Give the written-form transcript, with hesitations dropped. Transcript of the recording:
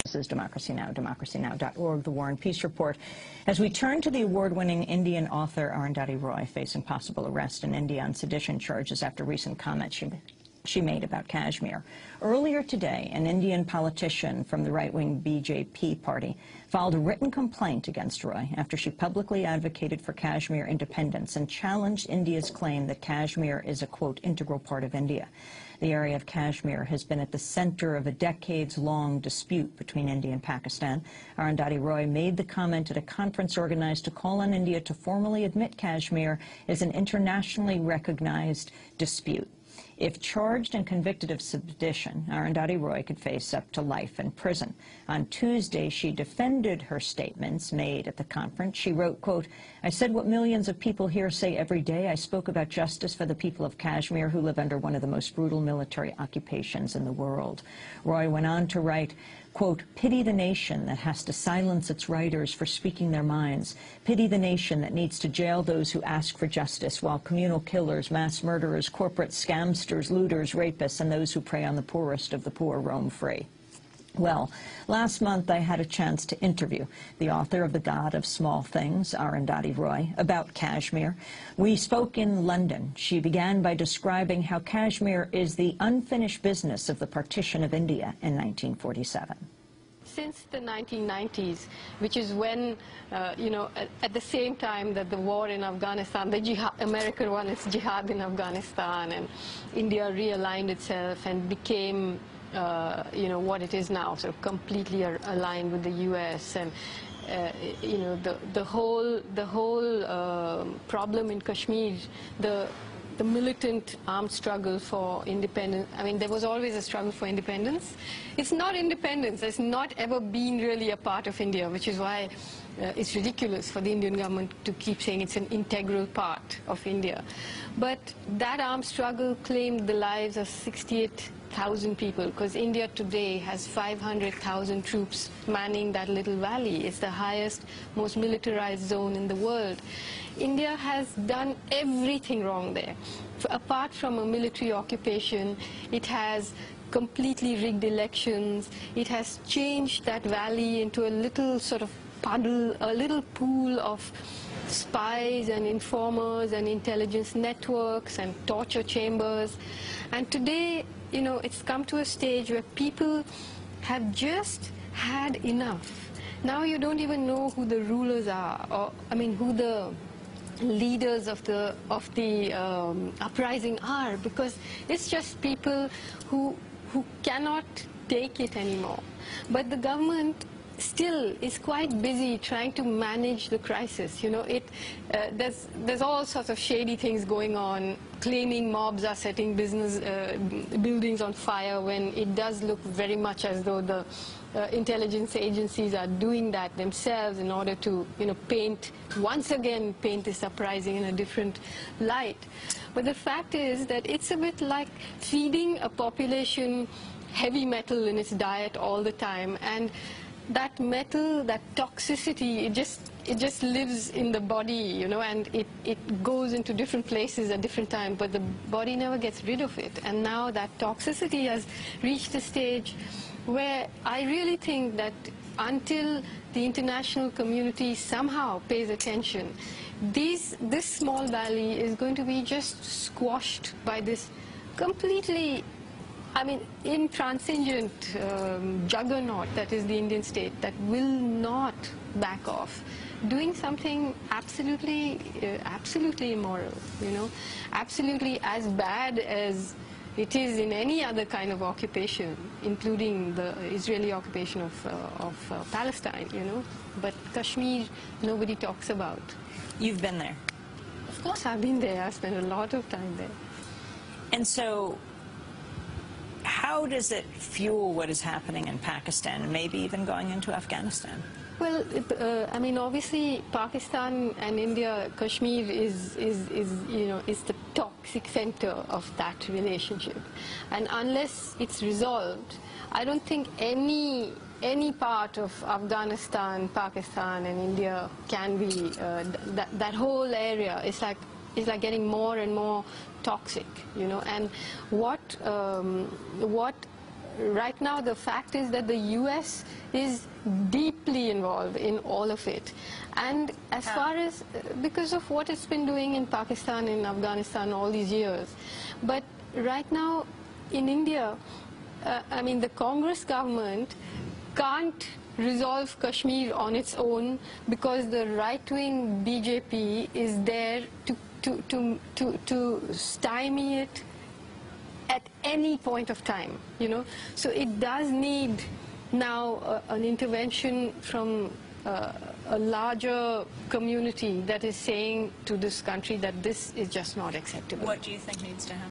This is Democracy Now!, democracynow.org, the War and Peace Report. As we turn to the award-winning Indian author Arundhati Roy facing possible arrest in India on sedition charges after recent comments she made about Kashmir. Earlier today, an Indian politician from the right-wing BJP party filed a written complaint against Roy after she publicly advocated for Kashmir independence and challenged India's claim that Kashmir is a, quote, integral part of India. The area of Kashmir has been at the center of a decades-long dispute between India and Pakistan. Arundhati Roy made the comment at a conference organized to call on India to formally admit Kashmir is an internationally recognized dispute. If charged and convicted of sedition, Arundhati Roy could face up to life in prison. On Tuesday, she defended her statements made at the conference. She wrote, quote, "I said what millions of people here say every day. I spoke about justice for the people of Kashmir who live under one of the most brutal military occupations in the world." Roy went on to write, quote, "Pity the nation that has to silence its writers for speaking their minds. Pity the nation that needs to jail those who ask for justice while communal killers, mass murderers, corporate scamsters, looters, rapists, and those who prey on the poorest of the poor roam free." Well, last month I had a chance to interview the author of The God of Small Things, Arundhati Roy, about Kashmir. We spoke in London. She began by describing how Kashmir is the unfinished business of the partition of India in 1947. Since the 1990s, which is when, at the same time that the war in Afghanistan, the jihad, America won its jihad in Afghanistan, and India realigned itself and became what it is now, sort of completely aligned with the U.S. and the whole problem in Kashmir, the militant armed struggle for independence. I mean, there was always a struggle for independence. It's not independence. It's not ever been really a part of India, which is why it's ridiculous for the Indian government to keep saying it's an integral part of India. But that armed struggle claimed the lives of 68,000 people, because India today has 500,000 troops manning that little valley. It's the highest, most militarized zone in the world. India has done everything wrong there. Apart from a military occupation, it has completely rigged elections. It has changed that valley into a little sort of puddle, a little pool of spies and informers and intelligence networks and torture chambers. And today, it's come to a stage where people have just had enough. Now you don't even know who the rulers are, or who the leaders of the uprising are, because it's just people who cannot take it anymore. But the government still is quite busy trying to manage the crisis. There's all sorts of shady things going on, claiming mobs are setting buildings on fire, when it does look very much as though the intelligence agencies are doing that themselves in order to, once again paint this uprising in a different light. But the fact is that it's a bit like feeding a population heavy metal in its diet all the time, and that metal, that toxicity, it just lives in the body, and it goes into different places at different times, but the body never gets rid of it. And now that toxicity has reached a stage where I really think that until the international community somehow pays attention, this small valley is going to be just squashed by this completely intransigent juggernaut that is the Indian state, that will not back off, doing something absolutely immoral, absolutely as bad as it is in any other kind of occupation, including the Israeli occupation of Palestine, But Kashmir, nobody talks about. You've been there. Of course I've been there. I've spent a lot of time there. And so, how does it fuel what is happening in Pakistan and maybe even going into Afghanistan? Well, obviously Pakistan and India, Kashmir is the toxic center of that relationship. And unless it's resolved, I don't think any part of Afghanistan, Pakistan and India can be, that whole area is like getting more and more toxic, And what right now the fact is that the US is deeply involved in all of it. And as far as, because of what it's been doing in Pakistan, in Afghanistan all these years. But right now in India, I mean, the Congress government can't resolve Kashmir on its own because the right-wing BJP is there to stymie it at any point of time, you know. So it does need now an intervention from a larger community that is saying to this country that this is just not acceptable. What do you think needs to happen?